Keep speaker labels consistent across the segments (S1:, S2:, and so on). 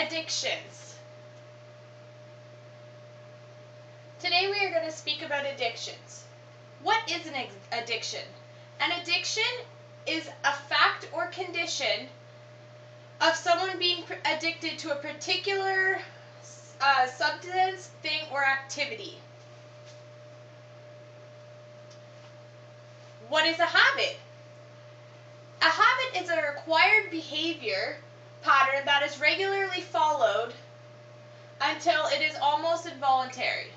S1: Addictions. Today we are going to speak about addictions. What is an addiction? An addiction is a fact or condition of someone being addicted to a particular substance, thing, or activity. What is a habit? A habit is a required behavior pattern that is regularly followed until it is almost involuntary.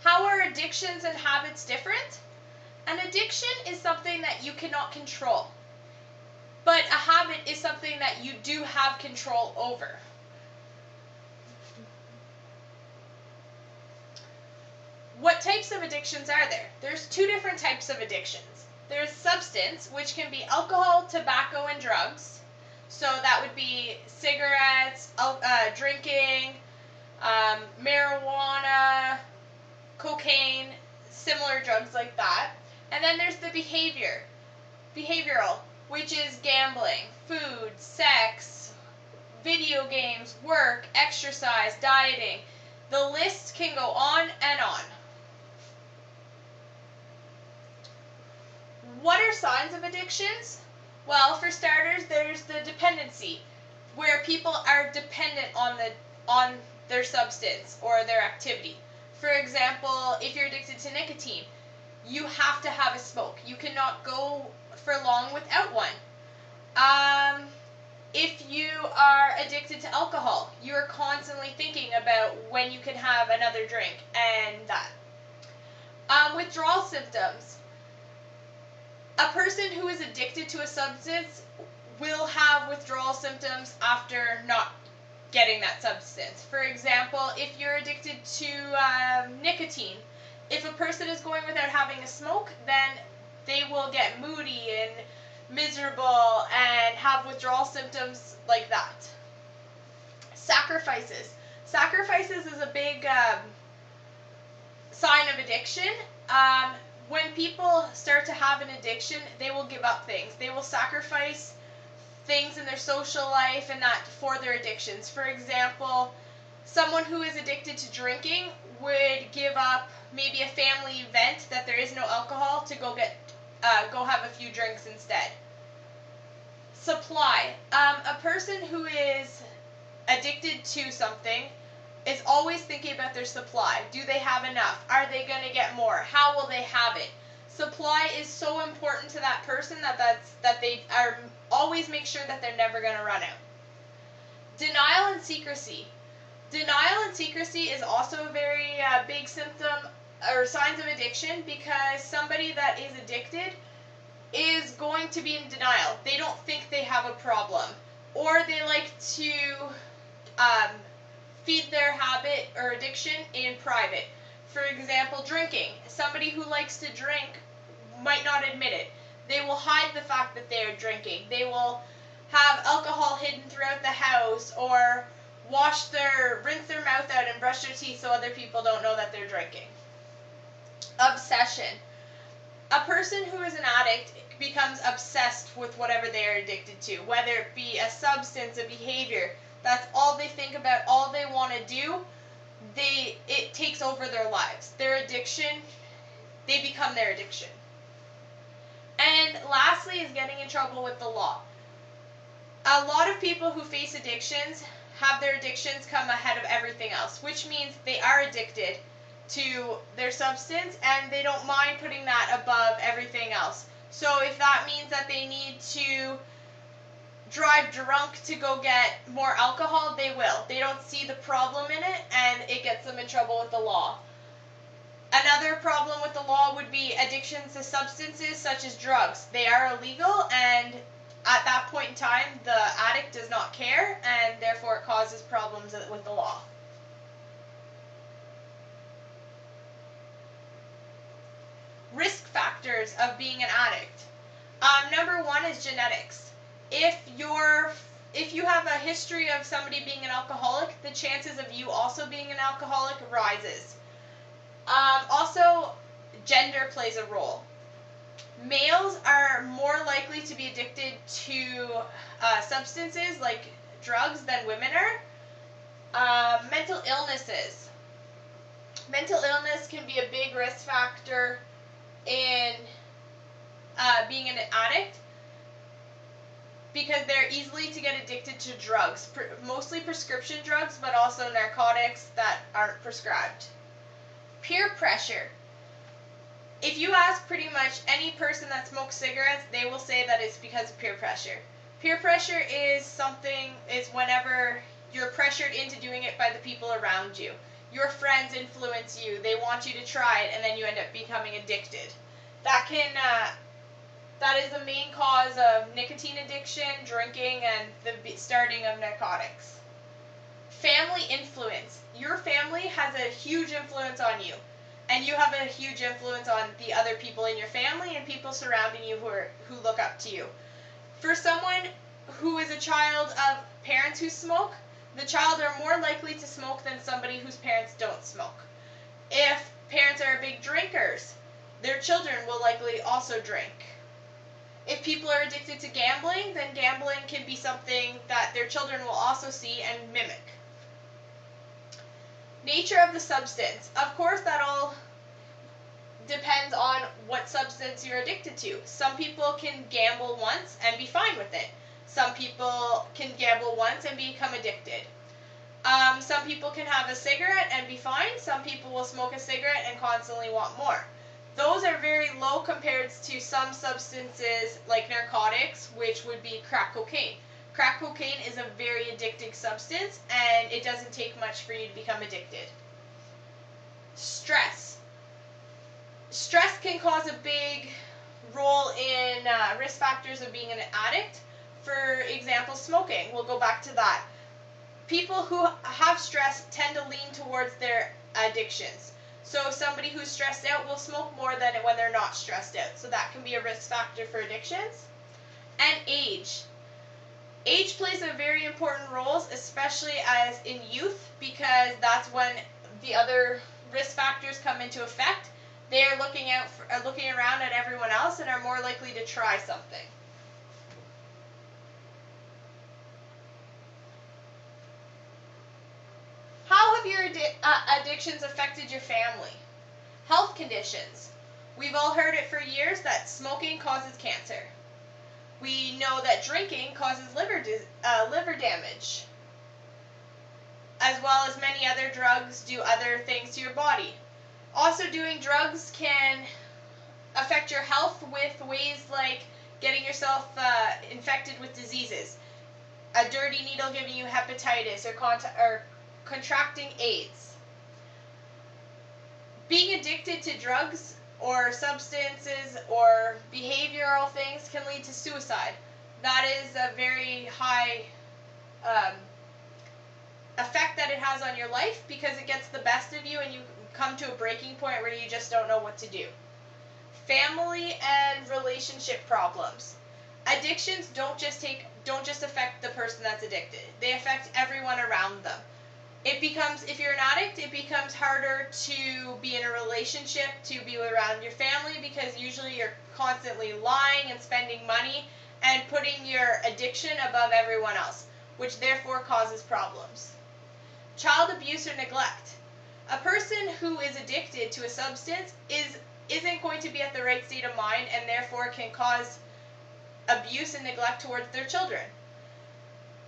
S1: How are addictions and habits different? An addiction is something that you cannot control, but a habit is something that you do have control over. What types of addictions are there? There's two different types of addictions. There's substance, which can be alcohol, tobacco, and drugs. So that would be cigarettes, drinking, marijuana, cocaine, similar drugs like that. And then there's the behavioral, which is gambling, food, sex, video games, work, exercise, dieting. The list can go on and on. What are signs of addictions? Well, for starters, there's the dependency, where people are dependent on their substance or their activity. For example, if you're addicted to nicotine, you have to have a smoke. You cannot go for long without one. If you are addicted to alcohol, you are constantly thinking about when you can have another drink and that. Withdrawal symptoms. A person who is addicted to a substance will have withdrawal symptoms after not getting that substance. For example, if you're addicted to nicotine, if a person is going without having a smoke, then they will get moody and miserable and have withdrawal symptoms like that. Sacrifices. Sacrifices is a big sign of addiction. When people start to have an addiction, they will give up things. They will sacrifice things in their social life and that for their addictions. For example, someone who is addicted to drinking would give up maybe a family event that there is no alcohol to go have a few drinks instead. Supply. A person who is addicted to something is always thinking about their supply. Do they have enough? Are they going to get more? How will they have it? Supply is so important to that person that they are always make sure that they're never going to run out. Denial and secrecy. Denial and secrecy is also a very big symptom or signs of addiction, because somebody that is addicted is going to be in denial. They don't think they have a problem, or they like to feed their habit or addiction in private. For example, drinking. Somebody who likes to drink might not admit it. They will hide the fact that they are drinking. They will have alcohol hidden throughout the house, or rinse their mouth out and brush their teeth so other people don't know that they're drinking. Obsession. A person who is an addict becomes obsessed with whatever they are addicted to, whether it be a substance, a behavior. That's all they think about, all they want to do. It takes over their lives. Their addiction, they become their addiction. And lastly is getting in trouble with the law. A lot of people who face addictions have their addictions come ahead of everything else, which means they are addicted to their substance and they don't mind putting that above everything else. So if that means that they need to drive drunk to go get more alcohol, they will. They don't see the problem in it, and it gets them in trouble with the law. Another problem with the law would be addictions to substances such as drugs. They are illegal, and at that point in time, the addict does not care, and therefore it causes problems with the law. Risk factors of being an addict. Number one is genetics. If you have a history of somebody being an alcoholic, the chances of you also being an alcoholic rises. Also, gender plays a role. Males are more likely to be addicted to substances like drugs than women are. Mental illnesses. Mental illness can be a big risk factor in being an addict because they're easily to get addicted to drugs, mostly prescription drugs, but also narcotics that aren't prescribed. Peer pressure. If you ask pretty much any person that smokes cigarettes, they will say that it's because of peer pressure. Peer pressure is whenever you're pressured into doing it by the people around you. Your friends influence you, they want you to try it, and then you end up becoming addicted. That is the main cause of nicotine addiction, drinking, and the starting of narcotics. Family influence. Your family has a huge influence on you, and you have a huge influence on the other people in your family and people surrounding you who look up to you. For someone who is a child of parents who smoke, the child are more likely to smoke than somebody whose parents don't smoke. If parents are big drinkers, their children will likely also drink. If people are addicted to gambling, then gambling can be something that their children will also see and mimic. Nature of the substance. Of course, that all depends on what substance you're addicted to. Some people can gamble once and be fine with it. Some people can gamble once and become addicted. Some people can have a cigarette and be fine. Some people will smoke a cigarette and constantly want more. Those are very low compared to some substances like narcotics, which would be crack cocaine. Crack cocaine is a very addicting substance, and it doesn't take much for you to become addicted. Stress. Stress can cause a big role in risk factors of being an addict. For example, smoking. We'll go back to that. People who have stress tend to lean towards their addictions. So somebody who's stressed out will smoke more than when they're not stressed out. So that can be a risk factor for addictions. And age. Age plays a very important role, especially as in youth, because that's when the other risk factors come into effect. They are looking around at everyone else and are more likely to try something. How have your addictions affected your family? Health conditions. We've all heard it for years that smoking causes cancer. We know that drinking causes liver damage, as well as many other drugs do other things to your body. Also, doing drugs can affect your health with ways like getting yourself infected with diseases. A dirty needle giving you hepatitis or contracting AIDS. Being addicted to drugs or substances or behavioral things can lead to suicide. That is a very high effect that it has on your life because it gets the best of you and you come to a breaking point where you just don't know what to do. Family and relationship problems. Addictions don't just affect the person that's addicted. They affect everyone around them. If you're an addict, it becomes harder to be in a relationship, to be around your family, because usually you're constantly lying and spending money and putting your addiction above everyone else, which therefore causes problems. Child abuse or neglect. A person who is addicted to a substance isn't going to be at the right state of mind and therefore can cause abuse and neglect towards their children.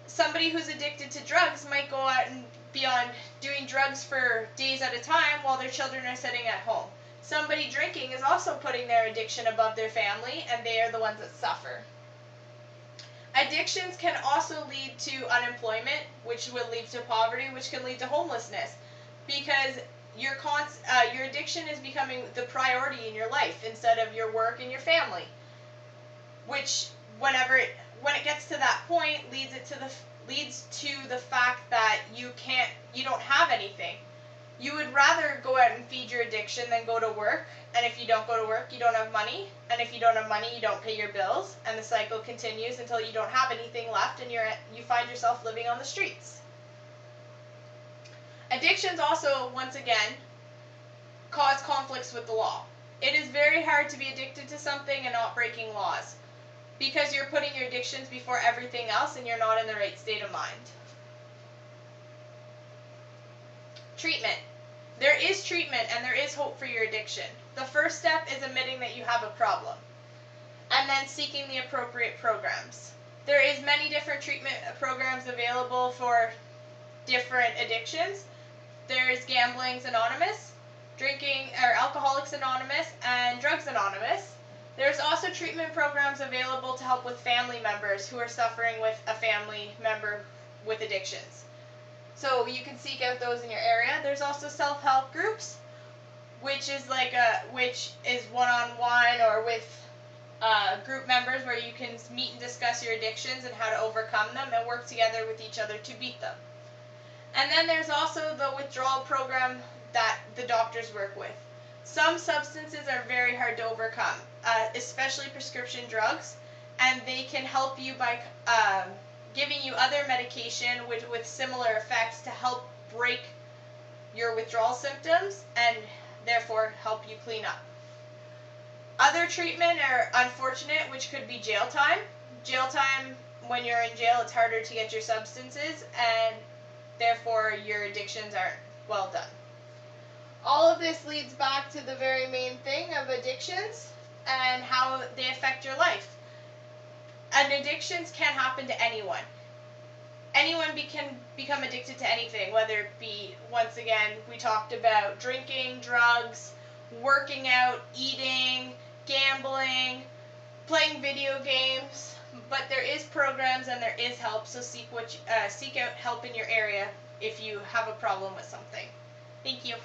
S1: Somebody who's addicted to drugs might go out and be on doing drugs for days at a time while their children are sitting at home. Somebody drinking is also putting their addiction above their family, and they are the ones that suffer. Addictions can also lead to unemployment, which will lead to poverty, which can lead to homelessness, because your addiction is becoming the priority in your life instead of your work and your family, which when it gets to that point leads to the fact that you don't have anything. You would rather go out and feed your addiction than go to work, and if you don't go to work, you don't have money, and if you don't have money, you don't pay your bills, and the cycle continues until you don't have anything left and you find yourself living on the streets. Addictions also, once again, cause conflicts with the law. It is very hard to be addicted to something and not breaking laws, because you're putting your addictions before everything else and you're not in the right state of mind. Treatment. There is treatment and there is hope for your addiction. The first step is admitting that you have a problem, and then seeking the appropriate programs. There is many different treatment programs available for different addictions. There's Gambling's Anonymous, Alcoholics Anonymous, and Drugs Anonymous. There's also treatment programs available to help with family members who are suffering with a family member with addictions. So you can seek out those in your area. There's also self-help groups, which is one-on-one or with group members, where you can meet and discuss your addictions and how to overcome them and work together with each other to beat them. And then there's also the withdrawal program that the doctors work with. Some substances are very hard to overcome, especially prescription drugs, and they can help you by giving you other medication with similar effects to help break your withdrawal symptoms and therefore help you clean up. Other treatment are unfortunate, which could be jail time. Jail time, when you're in jail, it's harder to get your substances, and therefore your addictions aren't well done. All of this leads back to the very main thing of addictions and how they affect your life. And addictions can happen to anyone. Anyone can become addicted to anything, whether it be, once again, we talked about drinking, drugs, working out, eating, gambling, playing video games. But there is programs and there is help, so seek out help in your area if you have a problem with something. Thank you.